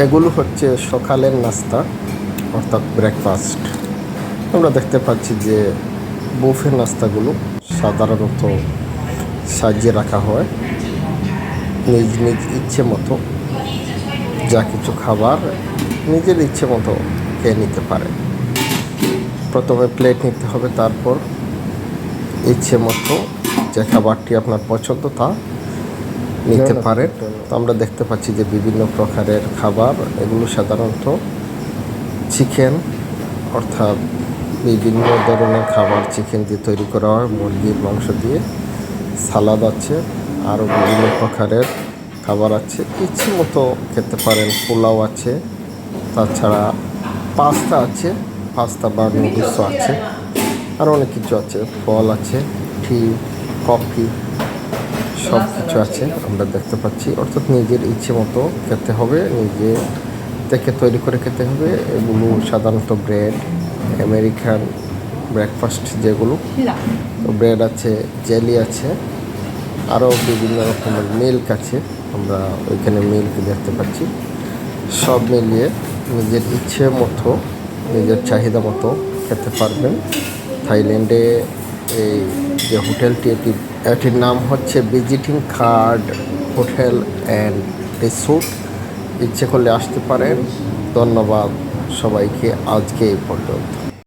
এগুলো হচ্ছে সকালের নাস্তা অর্থাৎ ব্রেকফাস্ট। আমরা দেখতে পাচ্ছি যে বুফে নাস্তাগুলো সাধারণত সাজিয়ে রাখা হয় নিজ নিজ ইচ্ছে মতো। যা কিছু খাবার নিজের ইচ্ছে মতো খেয়ে নিতে পারে। প্রথমে প্লেট নিতে হবে, তারপর ইচ্ছে মতো যে খাবারটি আপনার পছন্দ তা নিতে পারেন। তো আমরা দেখতে পাচ্ছি যে বিভিন্ন প্রকারের খাবার, এগুলো সাধারণত চিকেন অর্থাৎ বিভিন্ন ধরনের খাবার চিকেন দিয়ে তৈরি করা হয়, মুরগির মাংস দিয়ে। সালাদ আছে, আরও বিভিন্ন প্রকারের খাবার আছে, ইচ্ছে মতো খেতে পারেন। পোলাও আছে, তাছাড়া পাস্তা আছে, পাস্তা বা নুডলসও আছে, আরও অনেক কিছু আছে, ফল আছে, টি, কফি, সব কিছু আছে আমরা দেখতে পাচ্ছি। অর্থাৎ নিজের ইচ্ছে মতো খেতে হবে, নিজে থেকে তৈরি করে খেতে হবে। এগুলো সাধারণত ব্রেড, আমেরিকান ব্রেকফাস্ট যেগুলো, তো ব্রেড আছে, জেলি আছে, আরও বিভিন্ন রকমের মিল্ক আছে। আমরা ওইখানে মিল্ক দেখতে পাচ্ছি। সব মিলিয়ে নিজের ইচ্ছে মতো, নিজের চাহিদা মতো খেতে পারবেন। থাইল্যান্ডে এই যে হোটেলটি, এটির নাম হচ্ছে visiting card hotel and resort. ইচ্ছে করলে আসতে পারেন। ধন্যবাদ সবাইকে, আজকে এই পর্যন্ত।